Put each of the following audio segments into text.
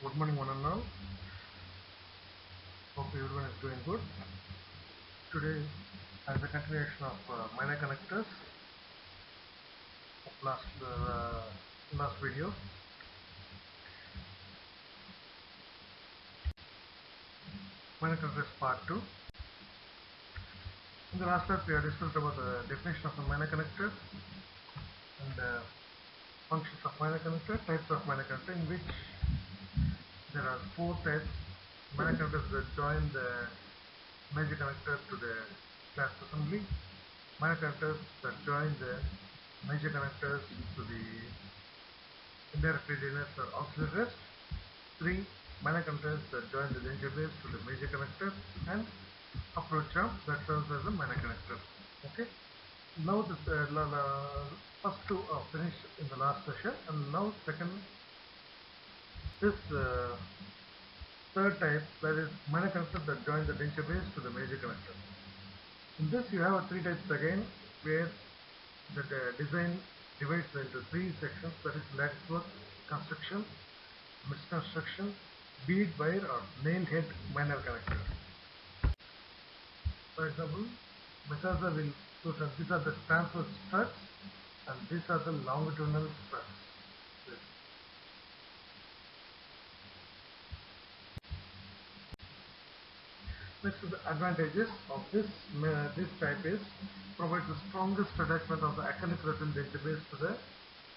Good morning, one and all. Hope everyone is doing good. Today, as a continuation of minor connectors of last video, minor connectors part 2. In the last class, we have discussed about the definition of a minor connector and functions of minor connector, types of minor connector, in which there are four types: minor connectors that join the major connector to the class assembly, minor connectors that join the major connectors to the indirect radius or auxiliary rest, 3 minor connectors that join the danger base to the major connector, and approach arm that serves as a minor connector. Okay. Now the first two are finished in the last session, and now this third type, that is minor connector that join the danger base to the major connector. In this you have three types again, where the design divides into three sections, that is lattice work, construction, misconstruction, bead wire or nail head minor connector. For example, Metaza will show that these are the transverse struts and these are the longitudinal struts. Next, the advantages of this type is provides the strongest attachment of the acrylic resin denture base to the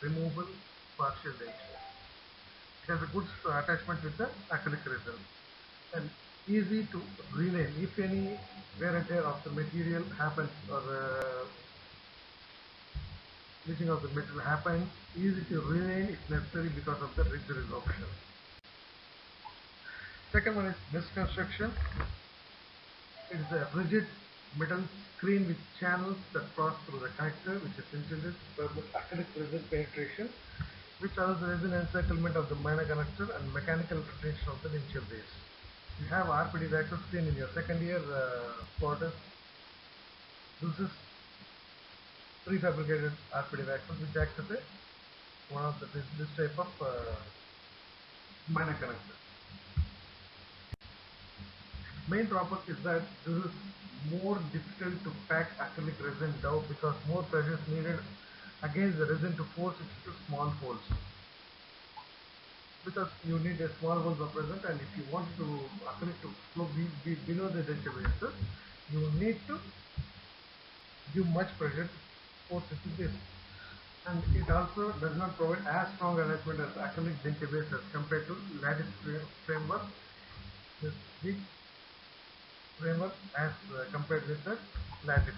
removable partial denture. It has a good attachment with the acrylic resin and easy to renail if any wear and tear of the material happens or bleaching of the material happens. Easy to renail if necessary because of the ridge resorption. Second one is misconstruction. It is a rigid metal screen with channels that pass through the connector, which is intended for acrylic resin penetration, which allows the resin encirclement of the minor connector and mechanical retention of the denture base. You have RPD reactor screen in your second year quarters. This is prefabricated RPD reactor which acts as one of this type of minor connector. Main drawback is that this is more difficult to pack acrylic resin down because more pressure is needed against the resin to force it into small holes. Because you need a small holes are present, and if you want to acrylic to flow below the denture bases, you need to give much pressure to force it to this. And it also does not provide as strong attachment as acrylic denture base as compared to lattice framework. This big framework as compared with the lattice.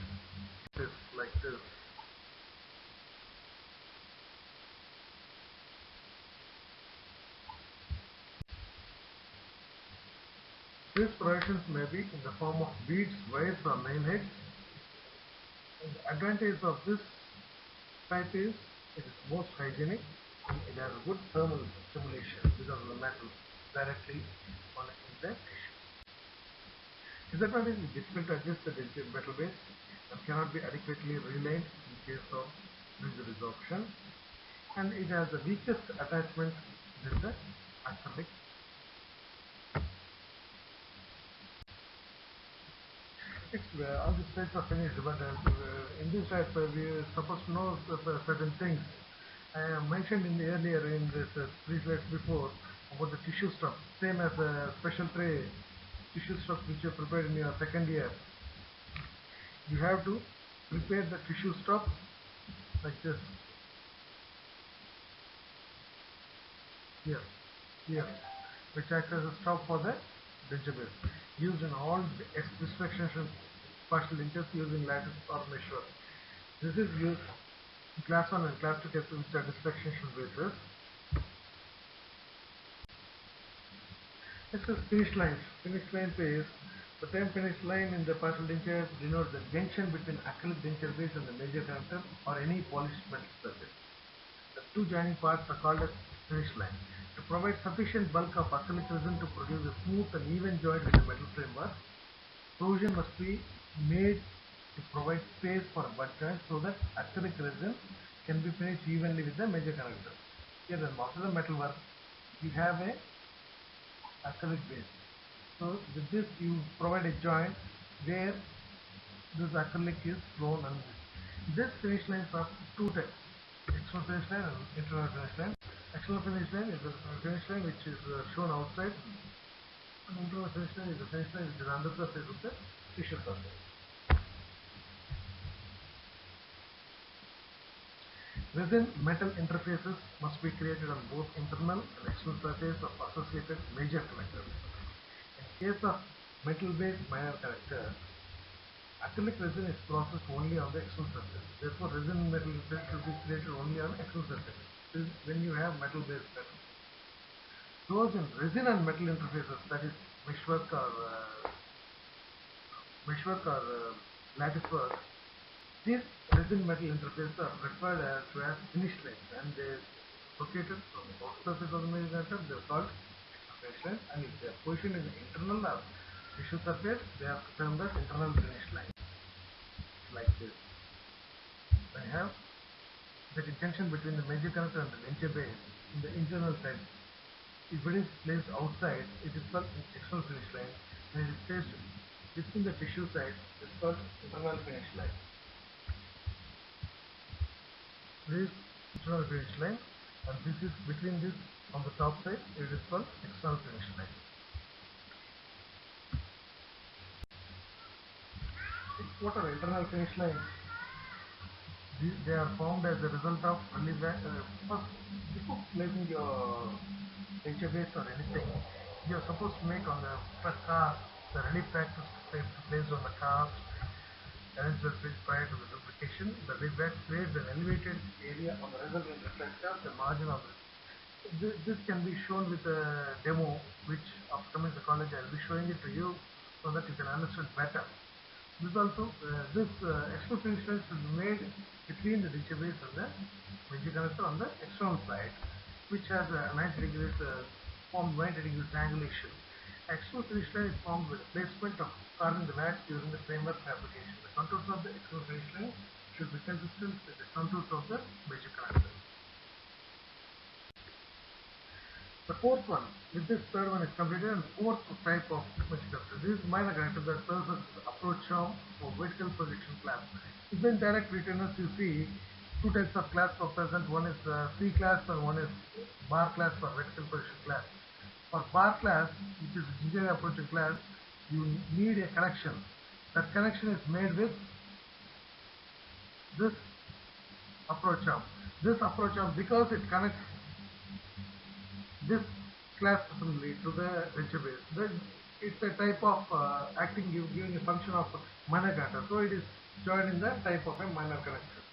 This like this. These projections may be in the form of beads, wires or nail heads. And the advantage of this type is it is most hygienic and it has a good thermal stimulation because of the metal directly on the tissue. Disadvantage is difficult to adjust the metal base and cannot be adequately relined in case of ridge resorption, and it has the weakest attachment with the acrylic. Next, all these types are finished, but in this type we are supposed to know certain things. I mentioned earlier in this 3 slides before about the tissue stuff, same as a special tray tissue stuff which you prepared in your second year. You have to prepare the tissue stuff like this. Here, which acts as a stop for the denture base, used in all extraction partial dentures using lattice or mesh. This is used in class 1 and class 2 cases which are dissection bases. This is finish lines. Finish line says the term finish line in the partial denture denotes the junction between acrylic denture base and the major connector or any polished metal surface. The two joining parts are called as finish line. To provide sufficient bulk of acrylic resin to produce a smooth and even joint with the metal framework, provision must be made to provide space for a butt joint so that acrylic resin can be finished evenly with the major connector. Here, after the metal work, you have a acrylic base. So with this you provide a joint where this acrylic is flown, and this finish lines are two types: external finish line and internal finish line. External finish line is the finish line which is shown outside, and internal finish line is the finish line which is under the surface of the tissue surface. Resin metal interfaces must be created on both internal and external surface of associated major connectors. In case of metal-based minor connector, acrylic resin is processed only on the external surface. Therefore, resin metal interface should be created only on external surface. This is when you have metal-based metal. Those in resin and metal interfaces, that is meshwork or lattice work, these resin metal interfaces are referred to as finish lines, and they are located on the outer surface of the major connector. They are called finish lines, and if they are positioned in the internal or tissue surface, they are termed as internal finish lines. Like this. I have the junction between the major connector and the linkage base in the internal side. If it is placed outside, it is called external finish line. When it is placed within the tissue side, it is called internal finish line. This is internal finish line, and this is between this on the top side, it is called external finish line. What are internal finish lines? They are formed as a result of relief first, before placing your base or anything, you are supposed to make on the cast the relief wax is placed on the cast, arranged prior to the lubrication. The relief wax creates an elevated area on the resultant reflector, the margin of it. This can be shown with a demo, which after coming to college I will be showing it to you so that you can understand better. This also, external finish lines should be made between the database and the major connector on the external side, which has a 90 degrees formed 90 degrees angulation. External finish line is formed with the placement of carving the wax during the framework fabrication. The contours of the external finish line should be consistent with the contours of the major connector. The fourth one, with this third one is completed, and fourth type of major connector. This is minor connector that serves as the approach arm for vertical projection clasp. If in direct retainers you see two types of clasp are present. One is C clasp and one is bar clasp or vertical projection clasp. For bar clasp, which is gingerly approaching clasp, you need a connection. That connection is made with this approach arm. This approach arm, because it connects this clasp assembly to the venture base, it's a type of acting giving a function of minor connector. So it is joined in the type of a minor connector.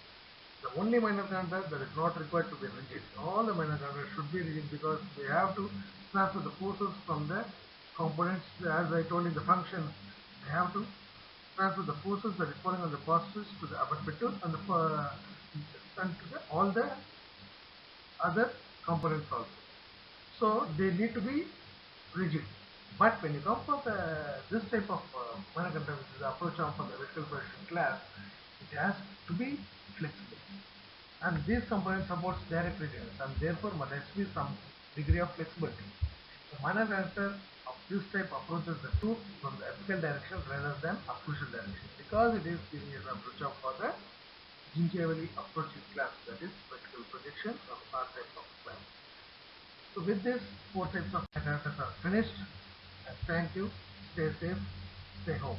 The only minor connector that is not required to be rigid. All the minor connectors should be rigid because they have to transfer the forces from the components. As I told in the function, they have to transfer the forces that is falling on the positives to the upper pedal and to all the other components also. So they need to be rigid. But when you come for this type of minor connector, which is the approach arm for the vertical projection class, it has to be flexible. And these components supports direct retainers, and therefore there must be some degree of flexibility. The minor connector of this type approaches the tooth from the apical direction rather than occlusal direction, because it is giving us approach arm for the gingerly approaching class, that is vertical projection of R type of class. So with this, four types of connectors are finished. And thank you. Stay safe. Stay home.